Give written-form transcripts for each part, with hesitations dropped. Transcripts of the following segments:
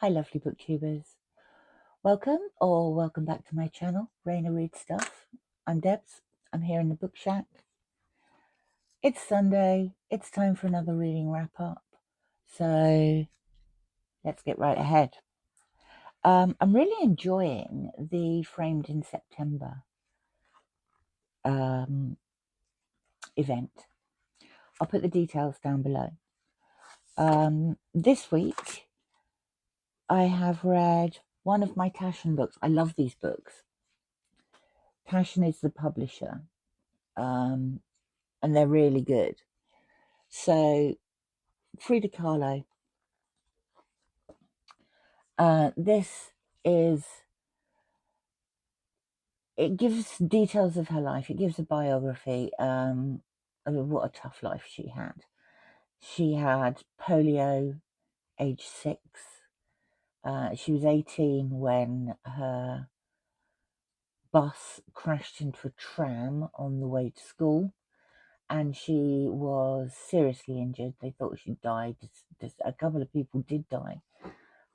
Hi lovely booktubers. Welcome back to my channel, Raina Reads Stuff. I'm Debs. I'm here in the book shack. It's Sunday. It's time for another reading wrap up. So let's get right ahead. I'm really enjoying the Framed in September event. I'll put the details down below. This week I have read one of my Taschen books. I love these books. Taschen is the publisher. And they're really good. So, Frida Kahlo. This is, it gives details of her life. It gives a biography of what a tough life she had. She had polio, age 6. She was 18 when her bus crashed into a tram on the way to school, and she was seriously injured. They thought she died. A couple of people did die,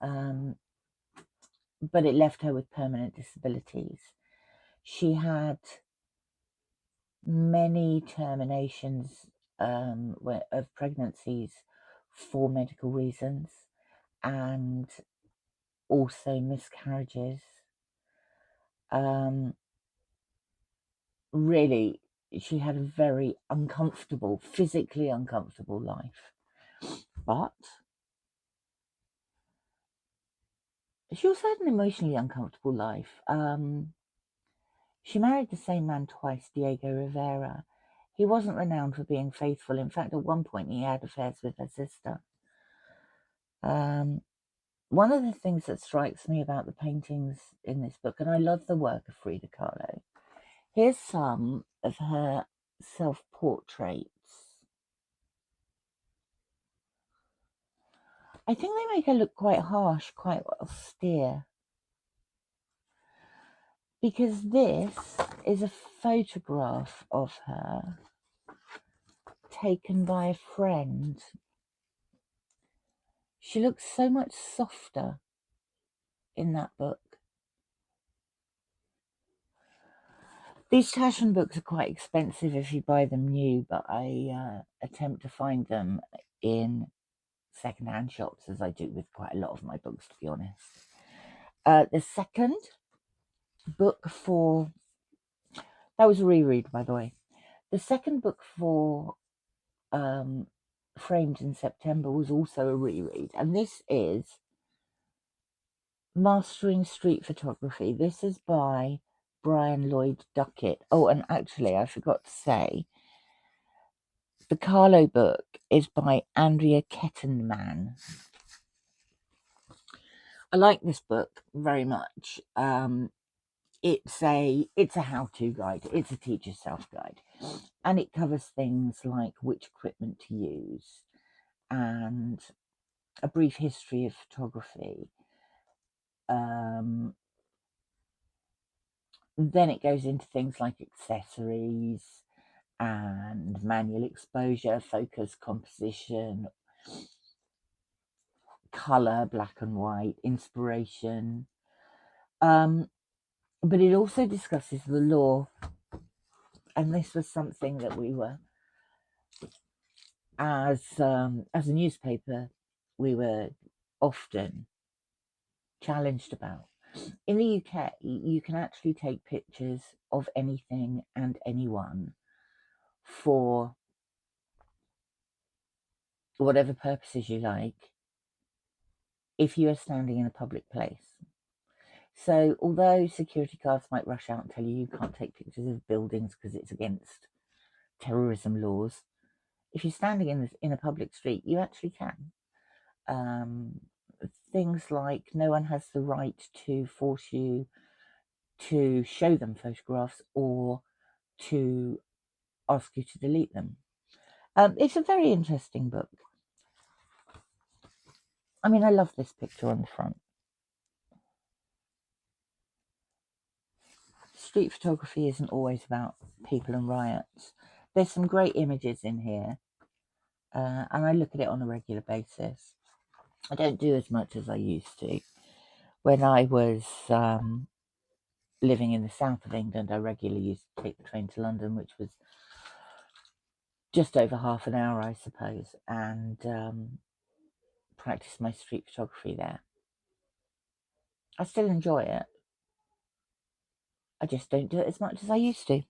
but it left her with permanent disabilities. She had many terminations of pregnancies for medical reasons, and also miscarriages. Really, she had a very uncomfortable, physically uncomfortable life. But she also had an emotionally uncomfortable life. She married the same man twice, Diego Rivera. He wasn't renowned for being faithful. In fact, at one point he had affairs with her sister. One of the things that strikes me about the paintings in this book, and I love the work of Frida Kahlo, here's some of her self-portraits. I think they make her look quite harsh, quite austere. Because this is a photograph of her taken by a friend. She looks so much softer in that book. These Taschen books are quite expensive if you buy them new, but I attempt to find them in second-hand shops, as I do with quite a lot of my books, to be honest. The second book for... That was a reread, by the way. The second book for Framed in September was also a reread, and this is Mastering Street Photography. This is by Brian Lloyd Duckett. Oh, and actually, I forgot to say, the Kahlo book is by Andrea Kettenman. I like this book very much. It's a how-to guide. It's a teacher's self-guide, and it covers things like which equipment to use and a brief history of photography. Then it goes into things like accessories and manual exposure, focus, composition, colour, black and white, inspiration. But it also discusses the law, and this was something that we were, as a newspaper, we were often challenged about. In the UK, you can actually take pictures of anything and anyone for whatever purposes you like if you are standing in a public place. So although security guards might rush out and tell you can't take pictures of buildings because it's against terrorism laws, if you're standing in a public street, you actually can. Things like no one has the right to force you to show them photographs or to ask you to delete them. It's a very interesting book. I mean, I love this picture on the front. Street photography isn't always about people and riots. There's some great images in here, and I look at it on a regular basis. I don't do as much as I used to. When I was living in the south of England, I regularly used to take the train to London, which was just over half an hour, I suppose, and practice my street photography there. I still enjoy it. I just don't do it as much as I used to.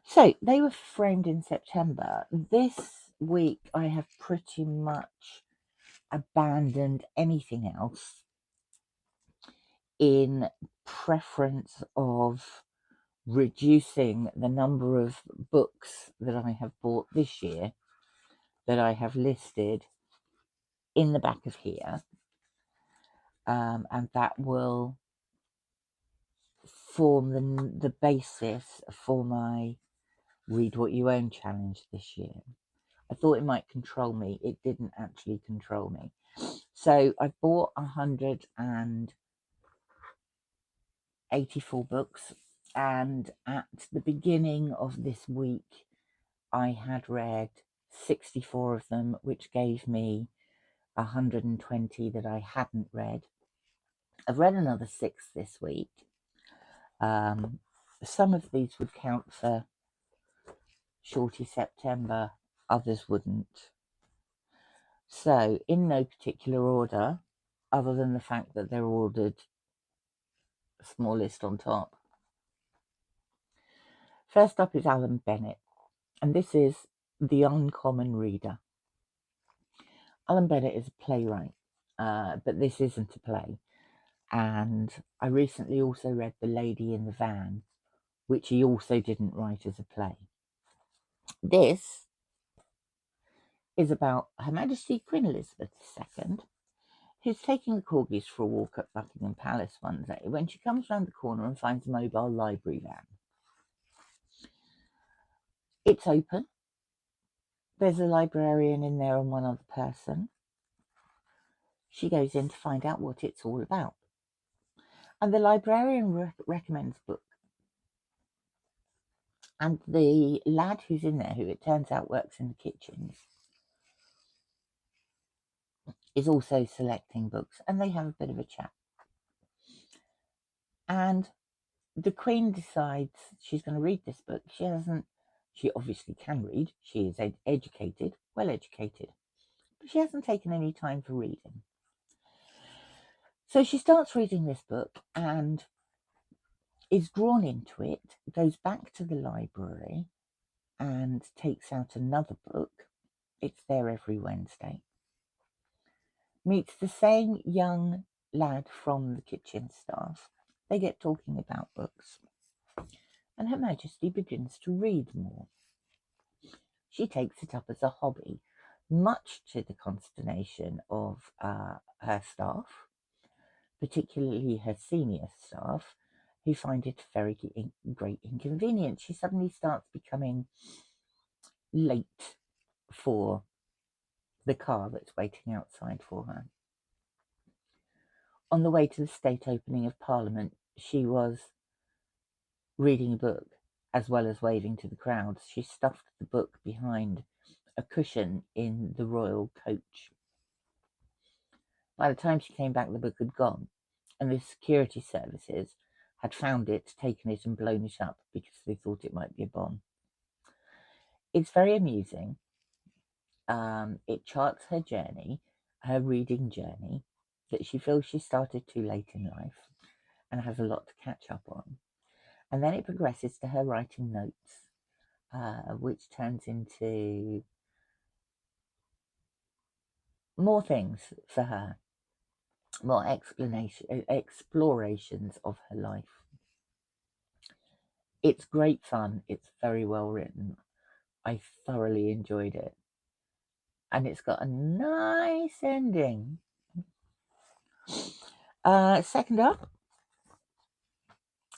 So they were framed in September. This week I have pretty much abandoned anything else in preference of reducing the number of books that I have bought this year that I have listed in the back of here, and that will form the basis for my Read What You Own challenge this year. I thought it might control me. It didn't actually control me. So I bought 184 books, and at the beginning of this week I had read 64 of them, which gave me 120 that I hadn't read. I've read another 6 this week. Some of these would count for Shorty September, others wouldn't. So, in no particular order, other than the fact that they're ordered smallest on top. First up is Alan Bennett, and this is The Uncommon Reader. Alan Bennett is a playwright, but this isn't a play. And I recently also read The Lady in the Van, which he also didn't write as a play. This is about Her Majesty Queen Elizabeth II, who's taking the corgis for a walk at Buckingham Palace one day when she comes round the corner and finds a mobile library van. It's open. There's a librarian in there and one other person. She goes in to find out what it's all about. And the librarian recommends a book. And the lad who's in there, who it turns out works in the kitchens, is also selecting books, and they have a bit of a chat. And the Queen decides she's going to read this book. She obviously can read. She is educated, well educated, but she hasn't taken any time for reading. So she starts reading this book and is drawn into it, goes back to the library and takes out another book. It's there every Wednesday. Meets the same young lad from the kitchen staff. They get talking about books. And Her Majesty begins to read more. She takes it up as a hobby, much to the consternation of her staff, particularly her senior staff, who find it a very great inconvenience. She suddenly starts becoming late for the car that's waiting outside for her. On the way to the state opening of Parliament, she was reading a book as well as waving to the crowds. She stuffed the book behind a cushion in the royal coach. By the time she came back, the book had gone, and the security services had found it, taken it, and blown it up because they thought it might be a bomb. It's very amusing. It charts her journey, her reading journey, that she feels she started too late in life and has a lot to catch up on. And then it progresses to her writing notes, which turns into more things for her, more explorations of her life. It's great fun. It's very well written. I thoroughly enjoyed it. And it's got a nice ending. Second up,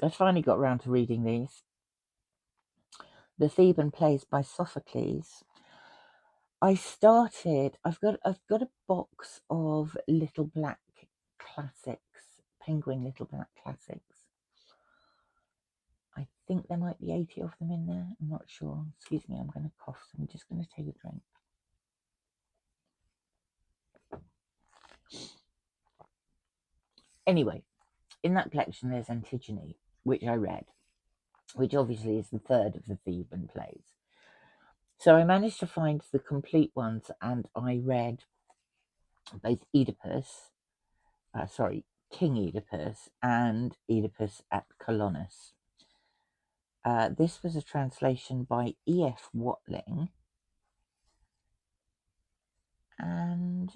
I finally got around to reading these. The Theban Plays by Sophocles. I've got a box of little black classics, Penguin little black classics. I think there might be 80 of them in there. I'm not sure. Excuse me, I'm going to cough, so I'm just going to take a drink. Anyway, in that collection there's Antigone, which I read, which obviously is the third of the Theban plays. So I managed to find the complete ones, and I read both King Oedipus and Oedipus at Colonus. This was a translation by E.F. Watling, and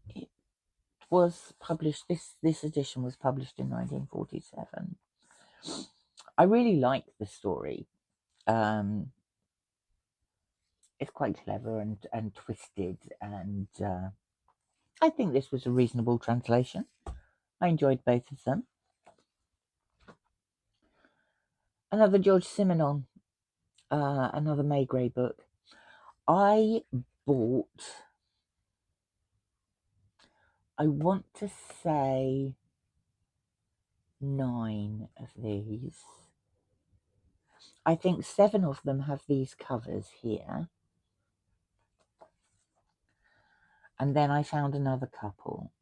it was published, this edition was published in 1947. I really like the story. It's quite clever and twisted, and I think this was a reasonable translation. I enjoyed both of them. Another Georges Simenon, another Maigret book. I bought, I want to say 9 of these. I think 7 of them have these covers here. And then I found another couple.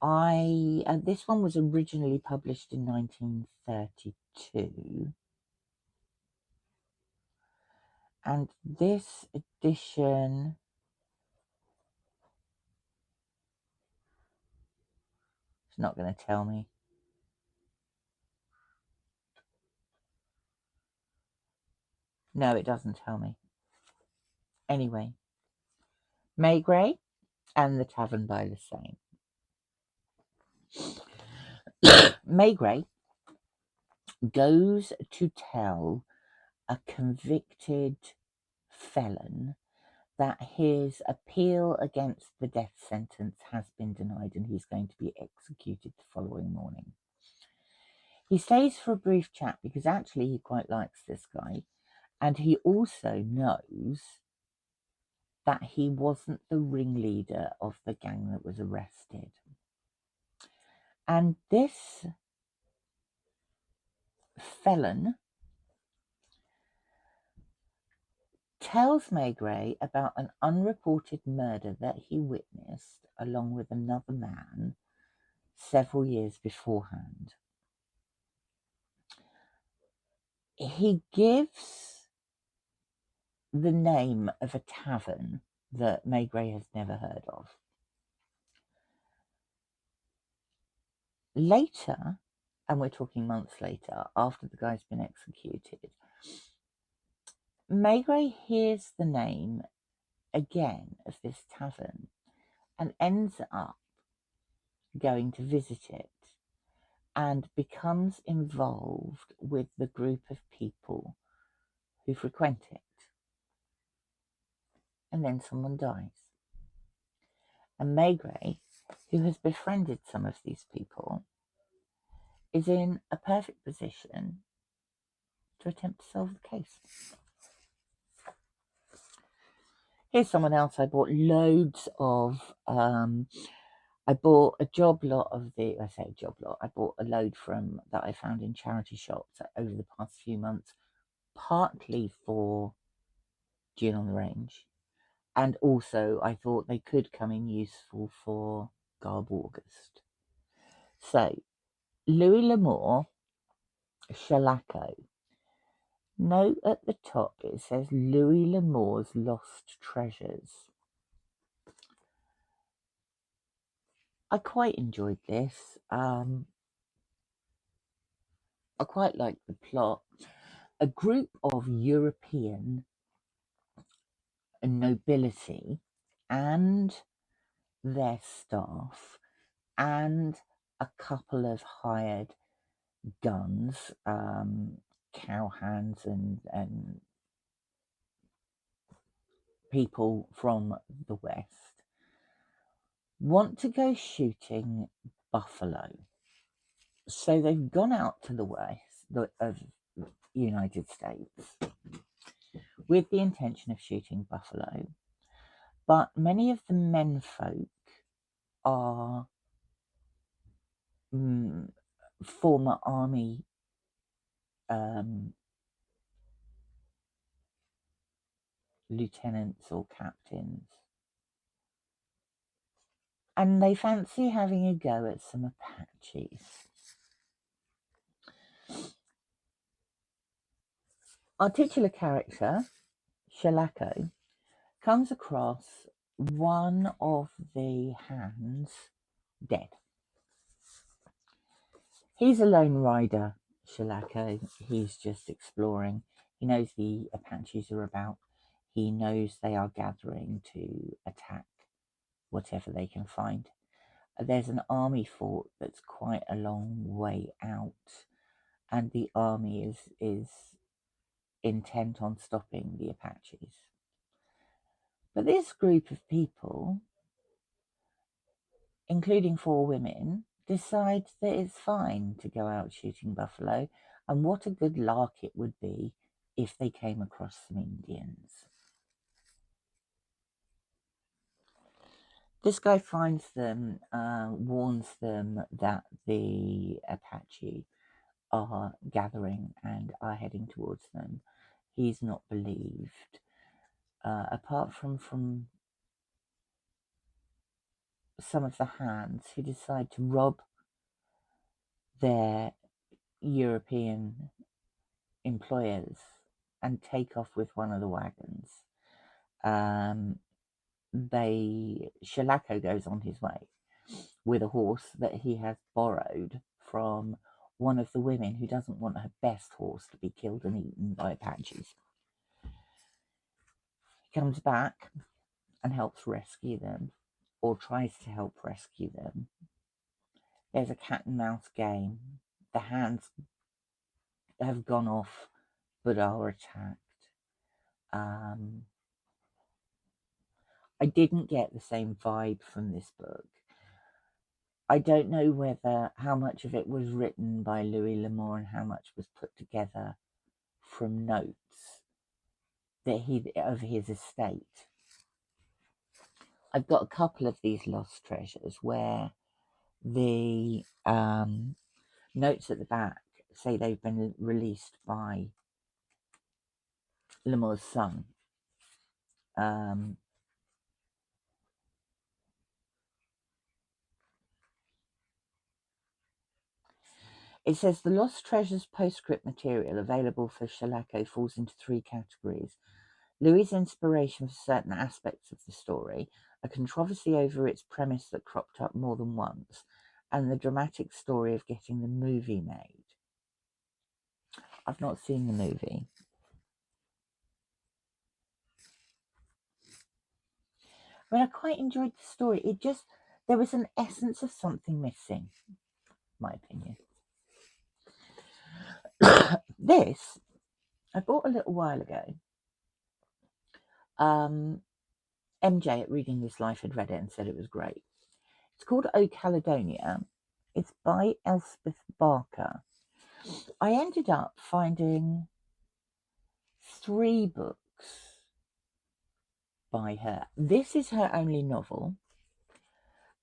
This one was originally published in 1932. And this edition, it's not going to tell me. No, it doesn't tell me. Anyway, Maigret and the Tavern by the Seine. Maigret goes to tell a convicted felon that his appeal against the death sentence has been denied and he's going to be executed the following morning. He stays for a brief chat because actually he quite likes this guy, and he also knows that he wasn't the ringleader of the gang that was arrested. And this felon tells Maigret about an unreported murder that he witnessed along with another man several years beforehand. He gives the name of a tavern that Maigret has never heard of. Later, and we're talking months later, after the guy's been executed, Maigret hears the name again of this tavern and ends up going to visit it and becomes involved with the group of people who frequent it. And then someone dies. And Maigret, who has befriended some of these people, is in a perfect position to attempt to solve the case. Here's someone else I bought loads of. I bought a job lot of the, I say a job lot, I bought a load from that I found in charity shops over the past few months, partly for Gin on the Range, and also I thought they could come in useful for Garb August. So, Louis L'Amour, Shalako. Note at the top it says Louis L'Amour's Lost Treasures. I quite enjoyed this. I quite liked the plot. A group of European nobility and their staff and a couple of hired guns, cowhands and people from the West, want to go shooting buffalo. So they've gone out to the west of the United States with the intention of shooting buffalo. But many of the menfolk are former army lieutenants or captains. and they fancy having a go at some Apaches. Our titular character, Shalako, comes across one of the hands dead. He's a lone rider, Shalako. He's just exploring. He knows the Apaches are about. He knows they are gathering to attack whatever they can find. There's an army fort that's quite a long way out, and the army is intent on stopping the Apaches. But this group of people, including 4 women, decide that it's fine to go out shooting buffalo, and what a good lark it would be if they came across some Indians. This guy finds them, warns them that the Apache are gathering and are heading towards them. He's not believed, apart from some of the hands who decide to rob their European employers and take off with one of the wagons. Shalako goes on his way with a horse that he has borrowed from one of the women who doesn't want her best horse to be killed and eaten by Apaches. He comes back and helps rescue them, or tries to help rescue them. There's a cat and mouse game. The hands have gone off but are attacked. I didn't get the same vibe from this book. I don't know how much of it was written by Louis L'Amour and how much was put together from notes of his estate. I've got a couple of these lost treasures where the notes at the back say they've been released by L'Amour's son. It says the lost treasures postscript material available for Shalako falls into 3 categories. Louis' inspiration for certain aspects of the story, a controversy over its premise that cropped up more than once, and the dramatic story of getting the movie made. I've not seen the movie. But I quite enjoyed the story. There was an essence of something missing, my opinion. This, I bought a little while ago. MJ at Reading This Life had read it and said it was great. It's called O Caledonian. It's by Elspeth Baxter. I ended up finding 3 books by her. This is her only novel.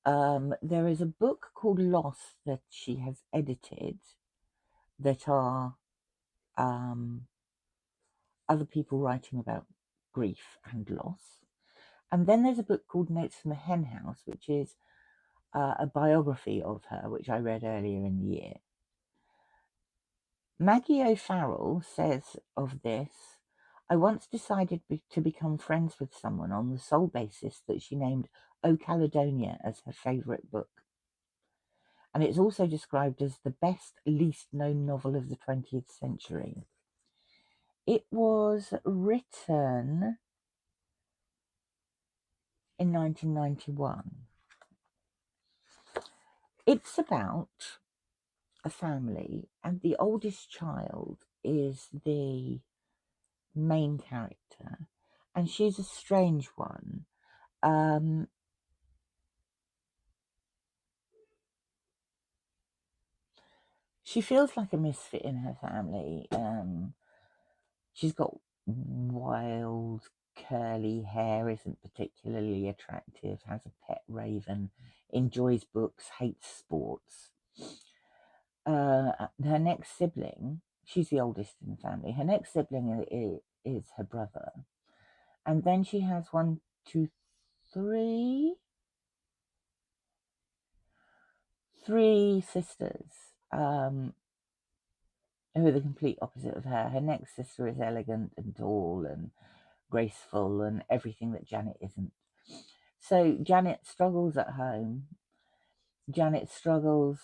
There is a book called Lost that she has edited that are other people writing about grief and loss. And then there's a book called Notes from a Hen House, which is a biography of her, which I read earlier in the year. Maggie O'Farrell says of this, I once decided to become friends with someone on the sole basis that she named O Caledonia as her favourite book. And it's also described as the best, least known novel of the 20th century. It was written in 1991. It's about a family, and the oldest child is the main character, and she's a strange one. She feels like a misfit in her family. She's got wild curly hair, isn't particularly attractive, has a pet raven, enjoys books, hates sports. Her next sibling, she's the oldest in the family, her next sibling is her brother. And then she has 1, 2, 3 three sisters who are the complete opposite of her. Her next sister is elegant and tall and graceful and everything that Janet isn't. So Janet struggles at home. Janet struggles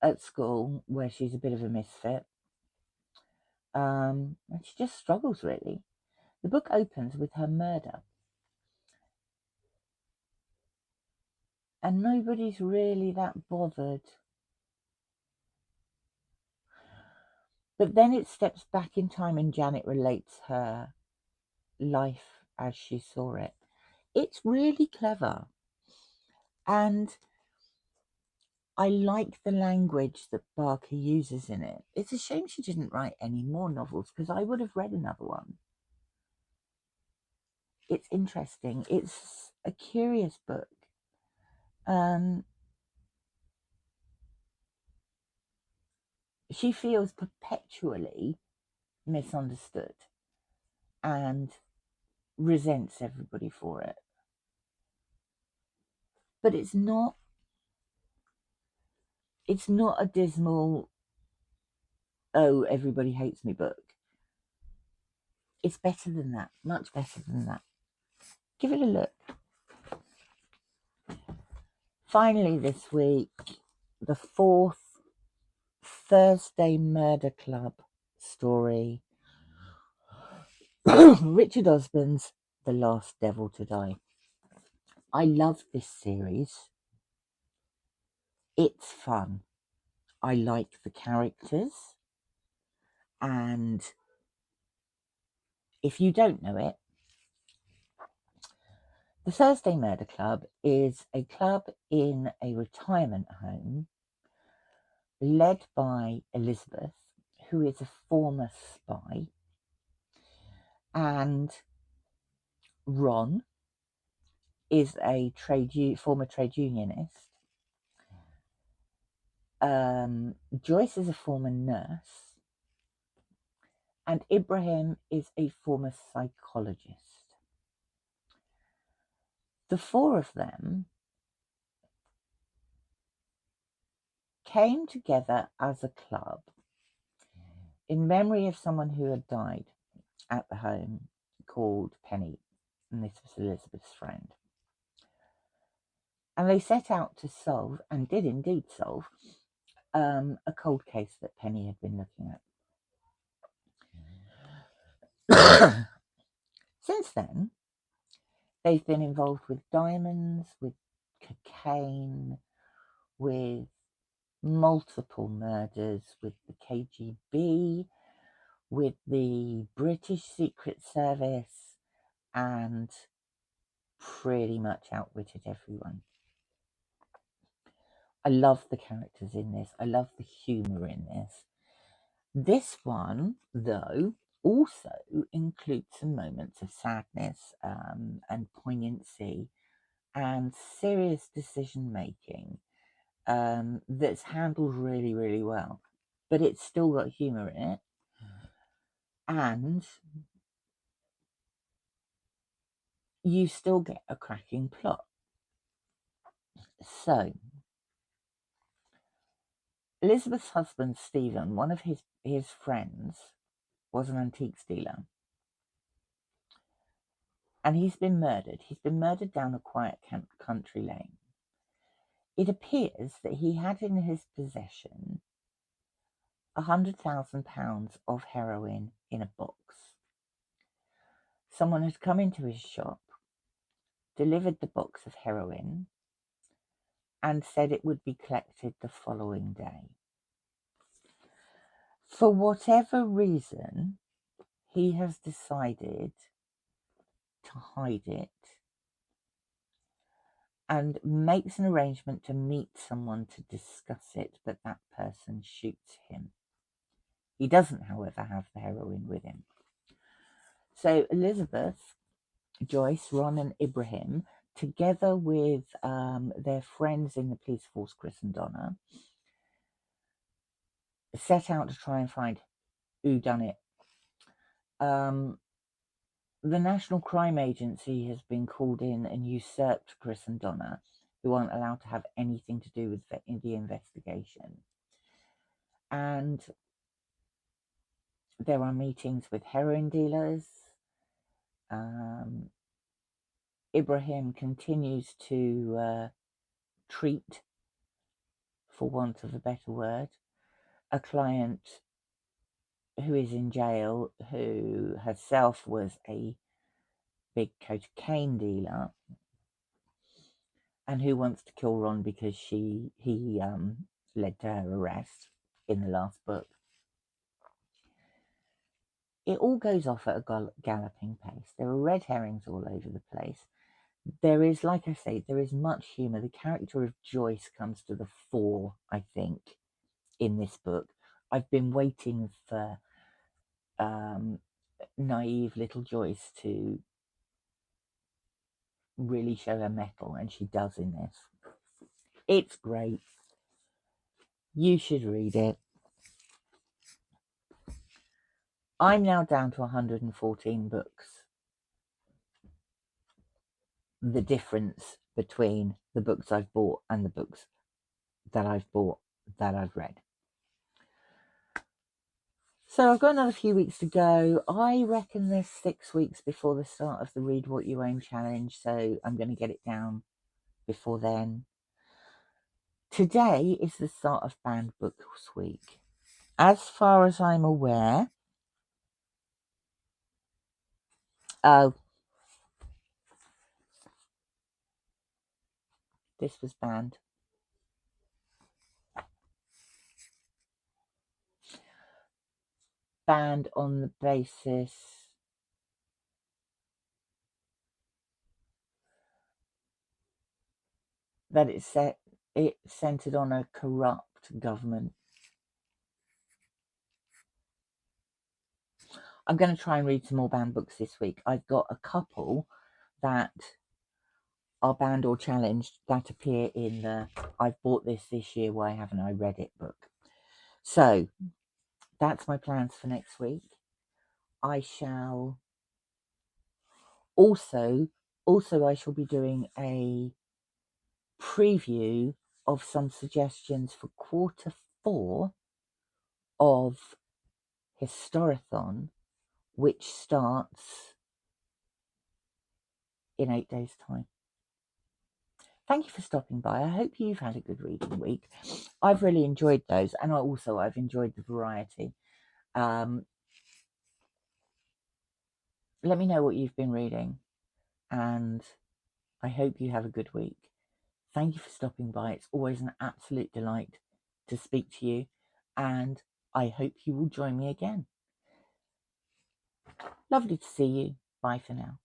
at school, where she's a bit of a misfit. And she just struggles, really. The book opens with her murder. And nobody's really that bothered. But then it steps back in time and Janet relates her life as she saw it. It's really clever. And I like the language that Barker uses in it. It's a shame she didn't write any more novels, because I would have read another one. It's interesting. It's a curious book. She feels perpetually misunderstood and resents everybody for it. But it's not a dismal, oh, everybody hates me book. It's better than that, much better than that. Give it a look. Finally this week, the fourth Thursday Murder Club story. Richard Osman's The Last Devil to Die. I love this series. It's fun. I like the characters. And if you don't know it, the Thursday Murder Club is a club in a retirement home led by Elisabeth, who is a former spy, and Ron is a former trade unionist. Joyce is a former nurse, and Ibrahim is a former psychologist. The four of them came together as a club in memory of someone who had died at the home, called Penny, and this was Elisabeth's friend. And they set out to solve, and did indeed solve, a cold case that Penny had been looking at. Since then, they've been involved with diamonds, with cocaine, with multiple murders, with the KGB, with the British Secret Service, and pretty much outwitted everyone. I love the characters in this. I love the humour in this. This one, though, also includes some moments of sadness and poignancy and serious decision making that's handled really, really well. But it's still got humour in it. And you still get a cracking plot. So, Elisabeth's husband, Stephen, one of his friends, was an antiques dealer. And he's been murdered. He's been murdered down a quiet country lane. It appears that he had in his possession £100,000 of heroin in a box. Someone had come into his shop, delivered the box of heroin, and said it would be collected the following day. For whatever reason, he has decided to hide it and makes an arrangement to meet someone to discuss it, but that person shoots him. He doesn't, however, have the heroin with him. So Elisabeth, Joyce, Ron and Ibrahim, together with their friends in the police force, Chris and Donna, set out to try and find who done it. The National Crime Agency has been called in and usurped Chris and Donna who aren't allowed to have anything to do with the investigation. And there are meetings with heroin dealers. Ibrahim continues to treat, for want of a better word, a client who is in jail, who herself was a big cocaine dealer, and who wants to kill Ron because he led to her arrest in the last book. It all goes off at a galloping pace. There are red herrings all over the place. There is, like I say, there is much humour. The character of Joyce comes to the fore, I think, in this book. I've been waiting for naive little Joyce to really show her mettle, and she does in this. It's great. You should read it. I'm now down to 114 books. The difference between the books I've bought and the books that I've bought that I've read. So I've got another few weeks to go. I reckon there's 6 weeks before the start of the Read What You Own challenge, so I'm going to get it down before then. Today is the start of Banned Books Week. As far as I'm aware, this was banned. Banned on the basis that it centered on a corrupt government. I'm going to try and read some more banned books this week. I've got a couple that are banned or challenged that appear in the I've bought this year, why haven't I read it book. So that's my plans for next week. I shall also I shall be doing a preview of some suggestions for quarter 4 of Historathon, which starts in 8 days' time. Thank you for stopping by. I hope you've had a good reading week. I've really enjoyed those, and I've enjoyed the variety. Let me know what you've been reading, and I hope you have a good week. Thank you for stopping by. It's always an absolute delight to speak to you, and I hope you will join me again. Lovely to see you. Bye for now.